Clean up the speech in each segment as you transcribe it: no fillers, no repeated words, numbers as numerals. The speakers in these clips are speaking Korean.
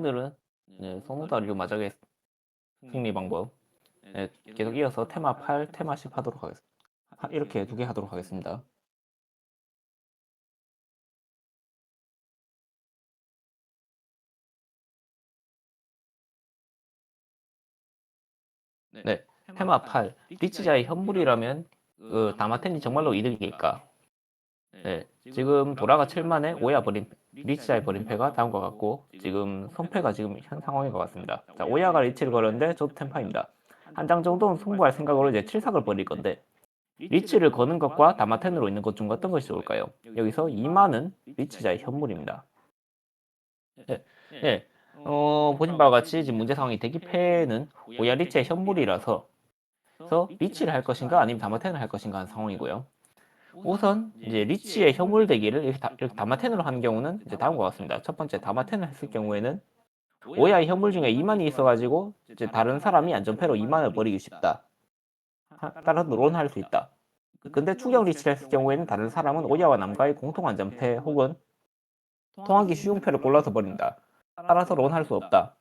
오늘은 소모다리오 마작의 승리 방법 계속 이어서 테마 8, 테마 10 하도록 하겠습니다. 이렇게 두 개 하도록 하겠습니다. 네, 테마 8, 리치자의 현물이라면 다마텐이 정말로 이득일까? 네, 지금 보라가 7만에 오야 버린 리치자의 버린 패가 다음과 같고 지금 손패가 지금 현 상황인 것 같습니다. 자, 오야가 리치를 걸었는데 저도 템파입니다. 한 장 정도는 승부할 생각으로 이제 7삭을 버릴 건데 리치를 거는 것과 다마텐으로 있는 것 중 어떤 것이 좋을까요? 여기서 2만은 리치자의 현물입니다. 네, 네. 보신 바와 같이 지금 문제 상황이 대기패는 오야 리치의 현물이라서 리치를 할 것인가 아니면 다마텐을 할 것인가 하는 상황이고요. 우선 이제 리치의 현물 대기를 이렇게 다마텐으로 하는 경우는 이제 다음과 같습니다. 첫 번째 다마텐을 했을 경우에는 오야의 현물 중에 2만이 있어가지고 이제 다른 사람이 안전패로 2만을 버리기 쉽다. 따라서 론할 수 있다. 근데 추격 리치를 했을 경우에는 다른 사람은 오야와 남과의 공통 안전패 혹은 통하기 쉬운 패를 골라서 버린다. 따라서 론할 수 없다.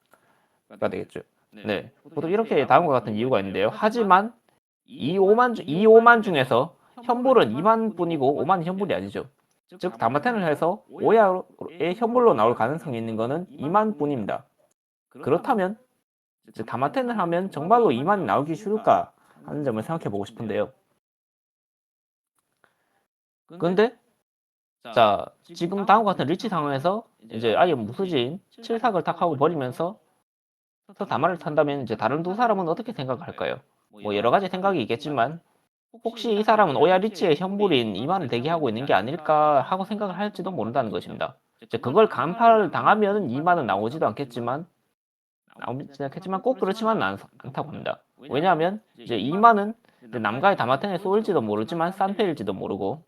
가 되겠죠. 네. 보통 이렇게 다음과 같은 이유가 있는데요. 하지만 이 5만 중에서 현물은 2만 뿐이고 5만은 현물이 아니죠. 즉 다마텐을 해서 오야의 현물로 나올 가능성이 있는 것은 2만 뿐입니다. 그렇다면 다마텐을 하면 정말로 2만이 나오기 쉬울까 하는 점을 생각해 보고 싶은데요. 근데 자 지금 다음과 같은 리치 상황에서 이제 아예 무수진 7삭을 탁 하고 버리면서 다마를 탄다면 이제 다른 두 사람은 어떻게 생각할까요? 뭐 여러 가지 생각이 있겠지만 혹시 이 사람은 오야 리치의 현물인 2만을 대기하고 있는 게 아닐까 하고 생각을 할지도 모른다는 것입니다. 이제 그걸 간파를 당하면 2만은 나오지도 않겠지만 꼭 그렇지만은 않다고 합니다. 왜냐하면 이제 2만은 남가의 다마텐에 쏘일지도 모르지만 싼 패일지도 모르고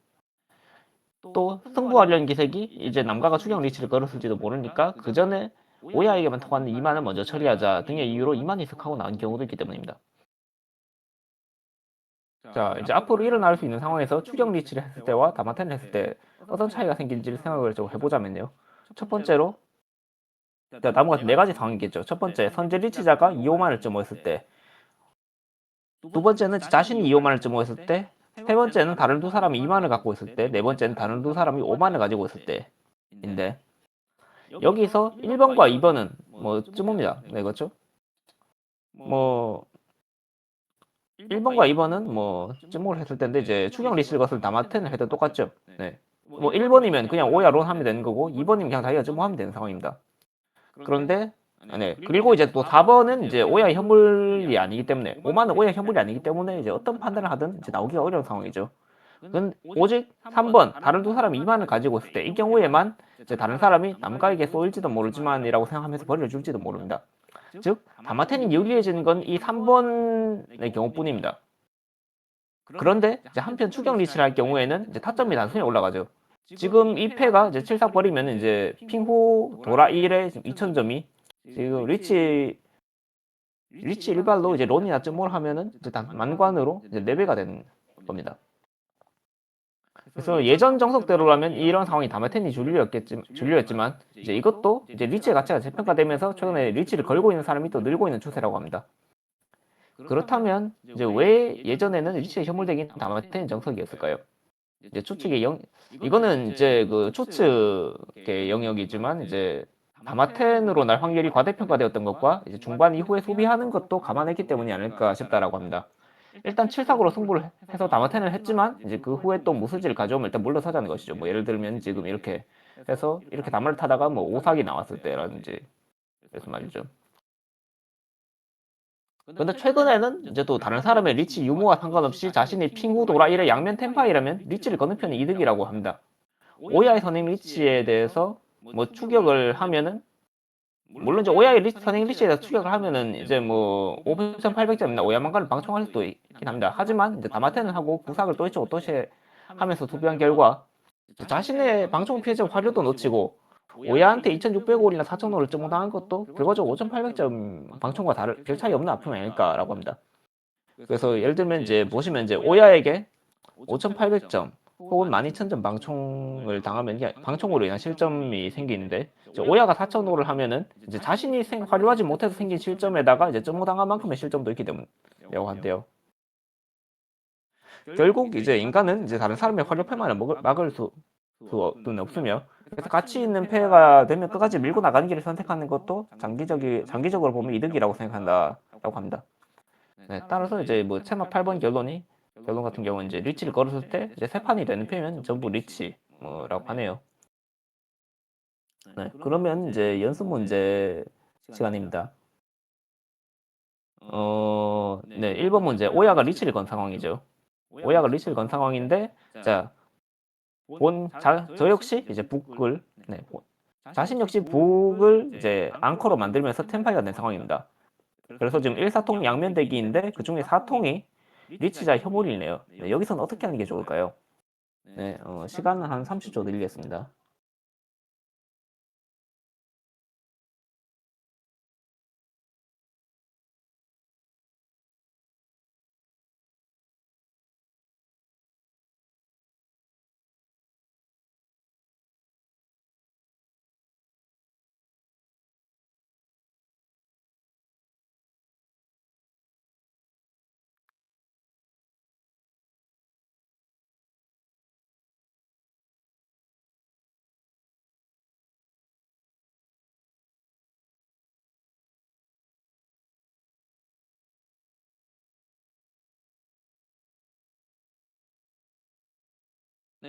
또 승부하려는 기색이 이제 남가가 추격 리치를 걸었을지도 모르니까 그 전에 오야에게만 통하는 2만을 먼저 처리하자 등의 이유로 2만이 슥하고 나온 경우도 있기 때문입니다. 자, 이제 앞으로 일어날 수 있는 상황에서 추격 리치를 했을 때와 다마텐을 했을 때 어떤 차이가 생길지를 생각을 좀 해보자면요. 첫 번째로 다음과 같은 네 가지 상황이겠죠. 첫 번째, 선제 리치자가 2호만을 점호했을 때, 두 번째는 자신이 2호만을 점호했을 때, 세 번째는 다른 두 사람이 2만을 갖고 있을 때, 네 번째는 다른 두 사람이 5만을 가지고 있을 때인데 여기서 1번과 2번은 뭐 쯤입니다. 네, 그렇죠? 뭐 1번과 2번은 뭐 찜목을 했을 텐데 이제 추격 리시를 것을 다마텐을 해도 똑같죠. 네. 뭐 1번이면 그냥 오야론 하면 되는 거고 2번이면 그냥 자기가 찜목하면 되는 상황입니다. 그런데 네. 그리고 이제 또 4번은 이제 오야 현물이 아니기 때문에 5만은 오야 현물이 아니기 때문에 이제 어떤 판단을 하든 이제 나오기가 어려운 상황이죠. 오직 3번 다른 두 사람이 2만을 가지고 있을 때 이 경우에만 이제 다른 사람이 남가에게 쏘일지도 모르지만이라고 생각하면서 버려줄지도 모릅니다. 즉 다마텐이 유리해지는 건 이 3번의 경우뿐입니다. 그런데 이제 한편 추격 리치를 할 경우에는 이제 타점이 단순히 올라가죠. 지금 이 패가 이제 7삭 버리면 이제 핑후 도라 1에 2000점이 지금 리치 일발로 이제 론이나 쯤몰 하면은 이제 만관으로 이제 4배가 되는 겁니다. 그래서 예전 정석대로라면 이런 상황이 다마텐이 주류였지만 이제 이것도 이제 리치의 가치가 재평가되면서 최근에 리치를 걸고 있는 사람이 또 늘고 있는 추세라고 합니다. 그렇다면 이제 왜 예전에는 리치의 현물대기는 다마텐 정석이었을까요? 이제 이거는 이제 그 초측의 영역이지만 이제 다마텐으로 날 확률이 과대평가되었던 것과 이제 중반 이후에 소비하는 것도 감안했기 때문이 아닐까 싶다라고 합니다. 일단 7삭으로 승부를 해서 다마텐을 했지만 이제 그 후에 또 무수지를 가져오면 일단 물러서자는 것이죠. 뭐 예를 들면 지금 이렇게 해서 이렇게 다마를 타다가 뭐 5삭이 나왔을 때라든지 그래서 말이죠. 근데 최근에는 이제 또 다른 사람의 리치 유무와 상관없이 자신이 핑후 도라 1의 양면 템파이라면 리치를 거는 편이 이득이라고 합니다. 오야의 선행 리치에 대해서 뭐 추격을 하면은 물론 이제 오야의 선행 리치에 대해서 추격을 하면은 이제 뭐 5,800점이나 오야만가를 방청할 수도 있긴 합니다. 하지만 이제 다마텐을 하고 구삭을 또 있죠 또시 하면서 소비한 결과 자신의 방청 피해자 화료도 놓치고 오야한테 2,600올이나 4,000올을 증오당한 것도 결과적으로 5,800점 방청과 별 차이 없는 아픔이 아닐까라고 합니다. 그래서 예를 들면 이제 보시면 이제 오야에게 5,800점 혹은 12,000점 방총을 당하면 이게 방총으로 인한 실점이 생기는데 이제 오야가 4,005를 하면은 이제 자신이 활용하지 못해서 생긴 실점에다가 이제 점호 당한 만큼의 실점도 있기 때문이라고 한대요. 결국 이제 인간은 이제 다른 사람의 활용패만을 막을 수는 없으며 그래서 가치 있는 패가 되면 끝까지 밀고 나가는 길을 선택하는 것도 장기적으로 보면 이득이라고 생각한다라고 합니다. 네, 따라서 이제 뭐 체마 8번 결론 같은 경우는 이제 리치를 걸었을 때 이제 세 판이 되는 패면 전부 리치라고 하네요. 네, 그러면 이제 연습 문제 시간입니다. 네, 1번 문제 오야가 리치를 건 상황이죠. 오야가 리치를 건 상황인데 자, 저 역시 이제 북을 자신 역시 북을 이제 앙커로 만들면서 템파이가 된 상황입니다. 그래서 지금 1사통 양면 대기인데 그 중에 4통이 리치자 혐오일네요. 네, 여기서는 어떻게 하는 게 좋을까요? 네, 시간은 한 30초 드리겠습니다.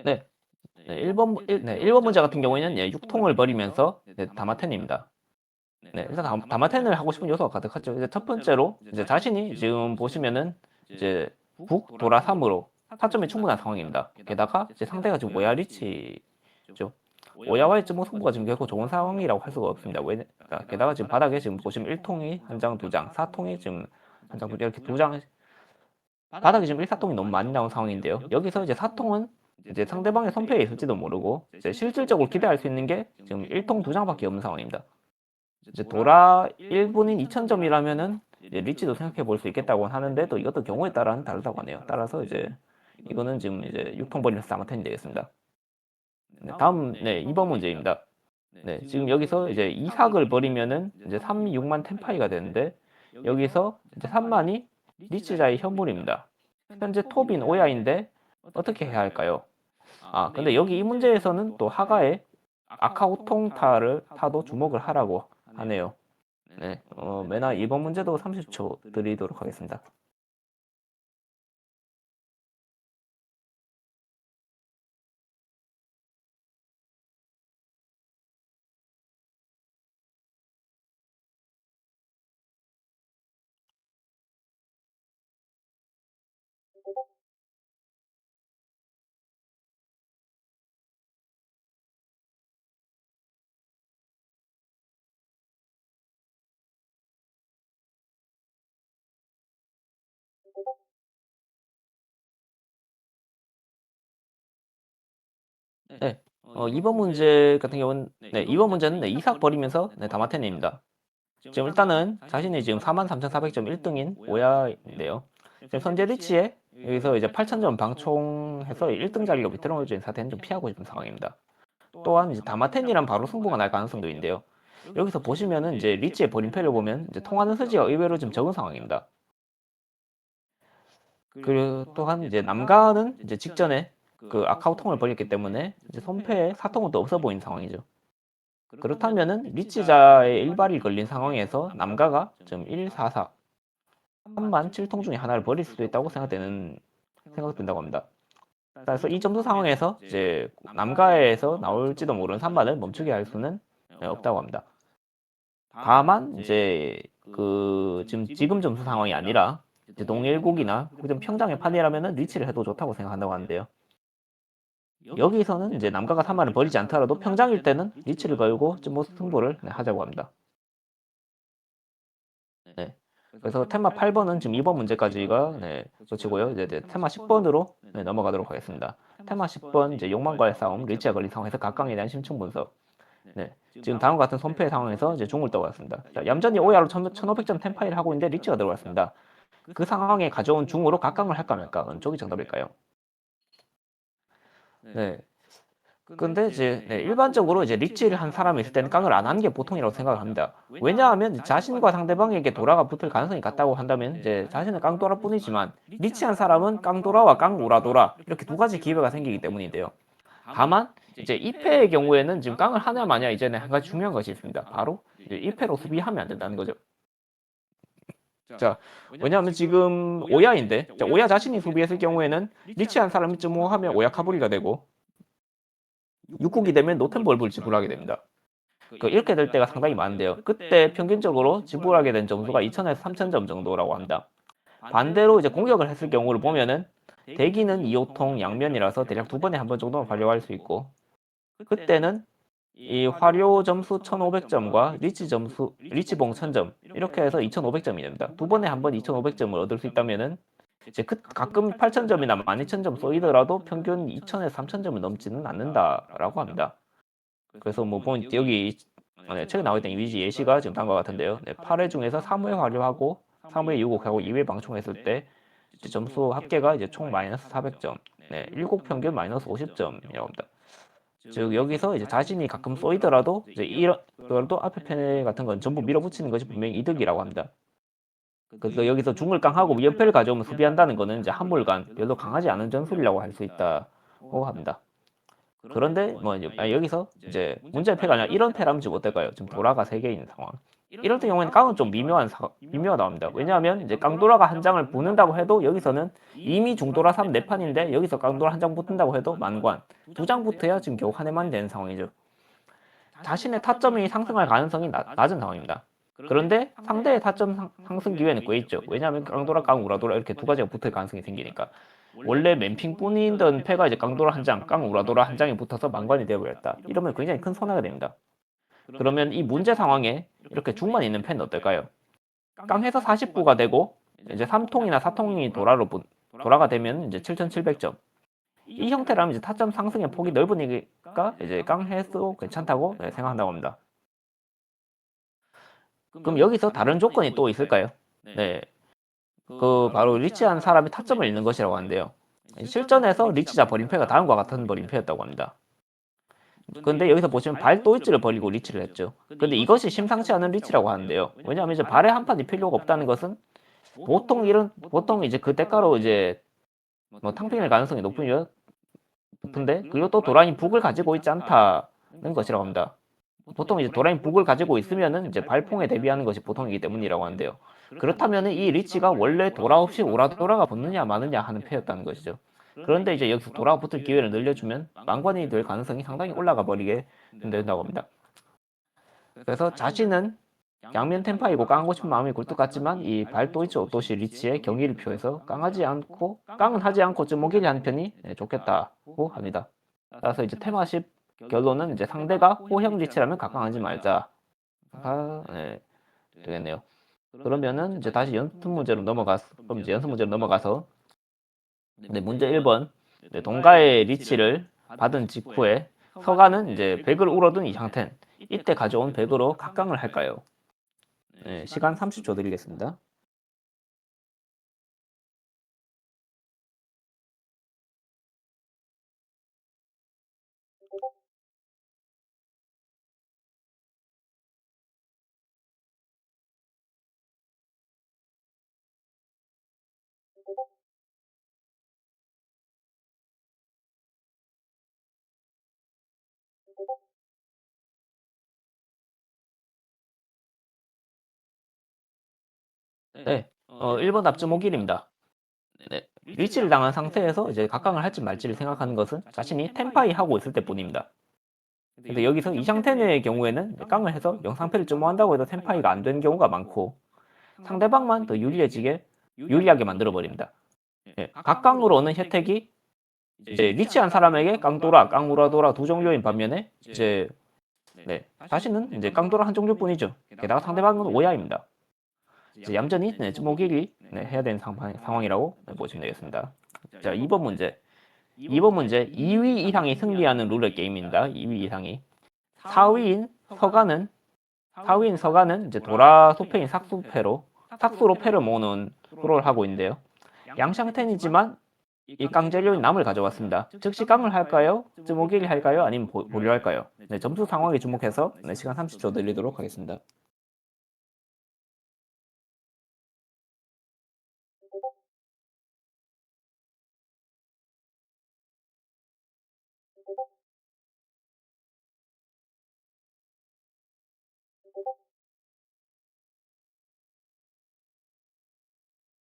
네, 1번 문제 같은 경우에는 6통을 버리면서 다마텐입니다. 네, 일단 다마텐을 하고 싶은 요소가 가득하죠. 이제 첫 번째로 이제 자신이 지금 보시면은 이제 북 도라 3으로 4점이 충분한 상황입니다. 게다가 이제 상대가 지금 오야 리치죠. 오야와의 쯔모 승부가 지금 결코 좋은 상황이라고 할 수가 없습니다. 게다가 지금 바닥에 지금 보시면 1통이 한 장, 두 장, 4통이 지금 한 장, 두 장, 이렇게 두 장, 바닥에 지금 1, 4통이 너무 많이 나온 상황인데요. 여기서 이제 4통은 이제 상대방의 손패에 있을지도 모르고 이제 실질적으로 기대할 수 있는 게 지금 1통 두 장밖에 없는 상황입니다. 이제 도라 1분인 2,000점이라면은 리치도 생각해 볼 수 있겠다고 하는데 또 이것도 경우에 따라는 다르다고 하네요. 따라서 이제 이거는 지금 이제 6통 버리면서 다마텐이 되겠습니다. 네, 다음 2번 문제입니다. 네, 지금 여기서 이제 이삭을 버리면은 이제 3, 6만 템파이가 되는데 여기서 이제 3만이 리치자의 현물입니다. 현재 톱인 오야인데 어떻게 해야 할까요? 근데 여기 이 문제에서는 또 하가의 아카우통타를 타도 주목을 하라고 하네요. 네, 매나 이번 문제도 30초 드리도록 하겠습니다. 네, 2번 문제 같은 경우는 2번 문제는 이삭 버리면서 다마텐입니다. 지금 일단은 자신이 지금 43,400점 1등인 오야인데요. 지금 선제 리치에 여기서 이제 8,000점 방총해서 1등 자리로 비틀어진 사태는 좀 피하고 싶은 상황입니다. 또한 이제 다마텐이랑 바로 승부가 날 가능성도 있는데요. 여기서 보시면은 이제 리치의 버림패를 보면 이제 통하는 수지가 의외로 좀 적은 상황입니다. 그리고 또한 이제 남가는 이제 직전에 그 아카우통을 버렸기 때문에 이제 손패에 사통은 또 없어 보이는 상황이죠. 그렇다면은 리치자의 일발이 걸린 상황에서 남가가 좀 1, 4, 4, 3만 7통 중에 하나를 버릴 수도 있다고 생각된다고 합니다. 그래서 이 점수 상황에서 이제 남가에서 나올지도 모르는 3만을 멈추게 할 수는 없다고 합니다. 다만 이제 그 지금 점수 상황이 아니라 이제 동일곡이나 혹은 평장의 판이라면은 리치를 해도 좋다고 생각한다고 하는데요. 여기서는 이제 남가가 3만을 버리지 않더라도 평장일 때는 리치를 걸고 좀 승부를 하자고 합니다. 네. 그래서 테마 8번은 지금 2번 문제까지가 끝이고요. 이제 테마 10번으로 넘어가도록 하겠습니다. 테마 10번 이제 욕망과의 싸움, 리치가 걸린 상황에서 각광에 대한 심층 분석. 네. 지금 다음과 같은 손패 상황에서 이제 중을 떠왔습니다. 자, 얌전히 오야로 1,500점 템파이를 하고 있는데 리치가 들어왔습니다. 그 상황에 가져온 중으로 각광을 할까 말까? 어느 쪽이 정답일까요? 네. 근데 이제 일반적으로 이제 리치를 한 사람이 있을 때는 깡을 안 하는 게 보통이라고 생각을 합니다. 왜냐하면 이제 자신과 상대방에게 도라가 붙을 가능성이 같다고 한다면 이제 자신은 깡도라 뿐이지만 리치한 사람은 깡도라와 깡우라도라 이렇게 두 가지 기회가 생기기 때문인데요. 다만 이제 2패의 경우에는 지금 깡을 하냐 마냐 이제는 한 가지 중요한 것이 있습니다. 바로 이제 2패로 수비하면 안 된다는 거죠. 자, 왜냐하면 지금 오야인데 자, 오야 자신이 수비했을 경우에는 리치한 사람이 쯤모하면 오야 카부리가 되고 6국이 되면 노템볼불 지불하게 됩니다. 이렇게 될 때가 상당히 많은데요. 그때 평균적으로 지불하게 된 점수가 2000에서 3000점 정도라고 합니다. 반대로 이제 공격을 했을 경우를 보면은 대기는 2호통 양면이라서 대략 두 번에 한 번 정도는 활용할 수 있고 그때는 이 화료 점수 1500점과 리치 점수, 리치봉 1000점 이렇게 해서 2500점이 됩니다. 두 번에 한 번 2500점을 얻을 수 있다면은 이제 가끔 8000점이나 12000점 쏘이더라도 평균 2000에서 3000점을 넘지는 않는다라고 합니다. 그래서 뭐 보면 여기 최근에 나와있던 이미지 예시가 지금 다음과 같은데요. 8회 중에서 3회 활용하고 3회 유곡하고 2회 방충했을 때 점수 합계가 이제 총 마이너스 400점, 7 평균 마이너스 50점이라고 합니다. 즉 여기서 이제 자신이 가끔 쏘이더라도 이제 이런 그래도 앞에 패널 같은 건 전부 밀어붙이는 것이 분명히 이득이라고 합니다. 그래서 여기서 중을 깡하고 위협패를 가져오면 수비한다는 것은 이제 한물간 별로 강하지 않은 전술이라고 할 수 있다고 합니다. 그런데 뭐 이제 여기서 이제 문제의 패가 아니라 이런 패라면 지금 어떨까요? 지금 도라가 3개 있는 상황. 이럴 경우에는 깡은 좀 미묘하다 합니다. 왜냐하면 이제 깡도라가 한 장을 붙는다고 해도 여기서는 이미 중도라 3 4판인데 여기서 깡도라 한 장 붙는다고 해도 만관. 2장 붙어야 지금 겨우 한 해만 되는 상황이죠. 자신의 타점이 상승할 가능성이 낮은 상황입니다. 그런데 상대의 타점 상승 기회는 꽤 있죠. 왜냐하면 깡도라, 깡우라도라 이렇게 두 가지가 붙을 가능성이 생기니까. 원래 맨핑뿐이던 패가 이제 깡도라 한 장, 깡우라도라 한 장이 붙어서 만관이 되어버렸다. 이러면 굉장히 큰 손해가 됩니다. 그러면 이 문제 상황에 이렇게 중만 있는 패는 어떨까요? 깡해서 49가 되고 이제 3통이나 4통이 도라가 되면 이제 7700점. 이 형태라면 이제 타점 상승의 폭이 넓으니까 이제 깡해도 괜찮다고 생각한다고 합니다. 그럼 여기서 다른 조건이 또 있을까요? 네. 바로 리치한 사람이 타점을 잃는 것이라고 하는데요. 실전에서 리치자 버림패가 다음과 같은 버림패였다고 합니다. 근데 여기서 보시면 발 또이치를 버리고 리치를 했죠. 근데 이것이 심상치 않은 리치라고 하는데요. 왜냐하면 이제 발에 한 판이 필요가 없다는 것은 보통 이제 그 대가로 이제 뭐 탕평일 가능성이 높은데 그리고 또 도란이 북을 가지고 있지 않다는 것이라고 합니다. 보통 이제 도란이 북을 가지고 있으면은 이제 발풍에 대비하는 것이 보통이기 때문이라고 하는데요. 그렇다면은 이 리치가 원래 도라 없이 오라도라가 붙느냐 마느냐 하는 패였다는 것이죠. 그런데 이제 여기서 도라가 붙을 기회를 늘려주면 만관이 될 가능성이 상당히 올라가 버리게 된다고 합니다. 그래서 자신은 양면 템파이고 깡하고 싶은 마음이 굴뚝 같지만 이 발도이치 오토시 리치의 경의를 표해서 깡은 하지 않고 좀 오기를 하는 편이 좋겠다고 합니다. 따라서 이제 테마 10 결론은 이제 상대가 호형 리치라면 각광하지 말자가 되겠네요. 그러면은 이제 다시 연습 문제로 넘어가서 문제 1번 동가의 리치를 받은 직후에 서가는 이제 100을 울어둔 이상텐 이때 가져온 100으로 각광을 할까요? 시간 30초 드리겠습니다. 네, 1번 답중 5길입니다. 네, 리치를 당한 상태에서 이제 각광을 할지 말지를 생각하는 것은 자신이 템파이 하고 있을 때뿐입니다. 근데 여기서 이상텐의 경우에는 깡을 해서 영상패를 쯤모한다고 해도 템파이가 안 되는 경우가 많고 상대방만 더 유리하게 만들어 버립니다. 각광으로 오는 혜택이 이제 리치한 사람에게 깡도라, 깡우라도라 두 종류인 반면에 이제 자신은 이제 깡도라 한 종류뿐이죠. 게다가 상대방은 오야입니다. 이제 얌전히 쯔모기기 해야 되는 상황이라고 보시면 되겠습니다. 자, 2번 문제. 2위 이상이 승리하는 룰의 게임입니다. 2위 이상이. 4위인 서가는 이제 도라 소패인 삭수로 패를 모으는 프로를 하고 있는데요. 양샹텐이지만 이 깡 재료인 남을 가져왔습니다. 즉시 깡을 할까요? 쯔모기를 할까요? 아니면 보류 할까요? 네, 점수 상황에 주목해서 네, 시간 30초 늘리도록 하겠습니다.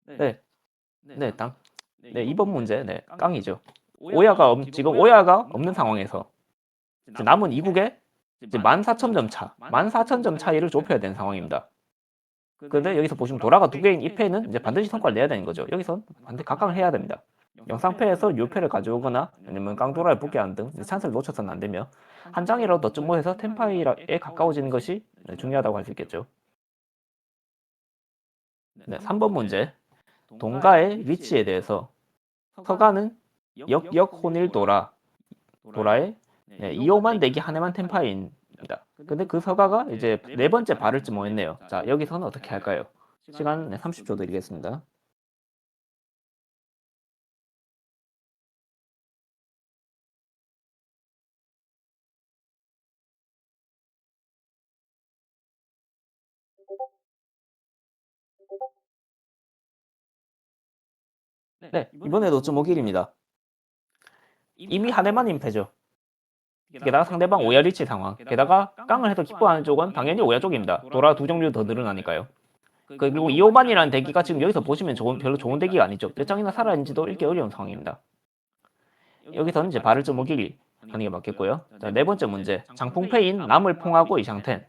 네, 네, 네, 이번 문제, 네, 깡이죠. 지금 오야가 없는 상황에서 이제 남은 이국에 이제 14,000점 차, 14,000점 차이를 좁혀야 되는 상황입니다. 근데 여기서 보시면 도라가 두 개인 이 패는 이제 반드시 성과를 내야 되는 거죠. 여기선 반드시 각광을 해야 됩니다. 영상패에서 유패를 가져오거나 아니면 깡도라를 포기하는 등 찬스를 놓쳐서는 안 되며 한 장이라도 더 증모해서 템파이에 가까워지는 것이 중요하다고 할 수 있겠죠. 네, 3번 문제. 동가의 위치에 대해서 서가는 역혼일 도라의 네, 2호만 대기 한 해만 템파이입니다. 근데 그 서가가 이제 네 번째 발을 증모했네요. 자, 여기서는 어떻게 할까요? 시간 30초 드리겠습니다. 네, 이번에도 쯔모길입니다. 이미 한 해만이면 되죠. 게다가 상대방 오야 리치 상황. 게다가 깡을 해서 기뻐하는 쪽은 당연히 오야 쪽입니다. 도라 두 종류 더 늘어나니까요. 그리고 2호반이라는 대기가 지금 여기서 보시면 별로 좋은 대기가 아니죠. 몇 장이나 살아있는지도 읽기 어려운 상황입니다. 여기서는 이제 발을 쯔모길 하는 게 맞겠고요. 자, 네 번째 문제. 장풍패인 남을 퐁하고 이샹텐.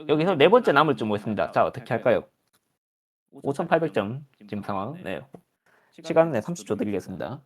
여기서 네 번째 남을 쯔모했습니다. 자, 어떻게 할까요? 5,800점 지금 상황. 네. 시간 30초 드리겠습니다.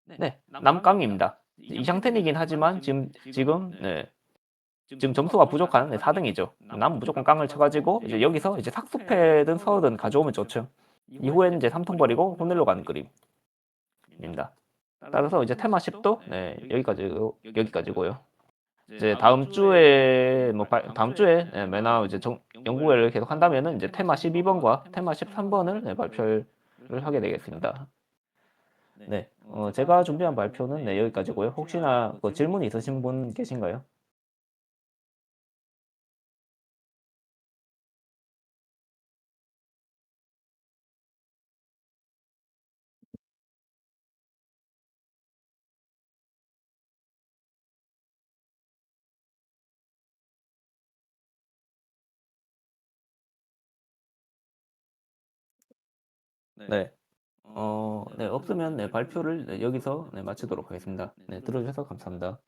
네, 남깡입니다. 이샹텐이긴 하지만 지금 점수가 부족한 4등이죠. 남 무조건 깡을 쳐가지고 이제 여기서 이제 삭수패든 서든 가져오면 좋죠. 이후에는 이제 3통 버리고 혼을로 가는 그림입니다. 따라서 이제 테마 10도 네, 여기까지고요. 이제 다음 주에 매나 이제 연구회를 계속 한다면은 이제 테마 12번과 테마 13번을 발표를 하게 되겠습니다. 네, 제가 준비한 발표는 네, 여기까지고요. 혹시나 질문 있으신 분 계신가요? 네. 네, 없으면 네, 발표를 네, 여기서 네, 마치도록 하겠습니다. 네, 들어주셔서 감사합니다.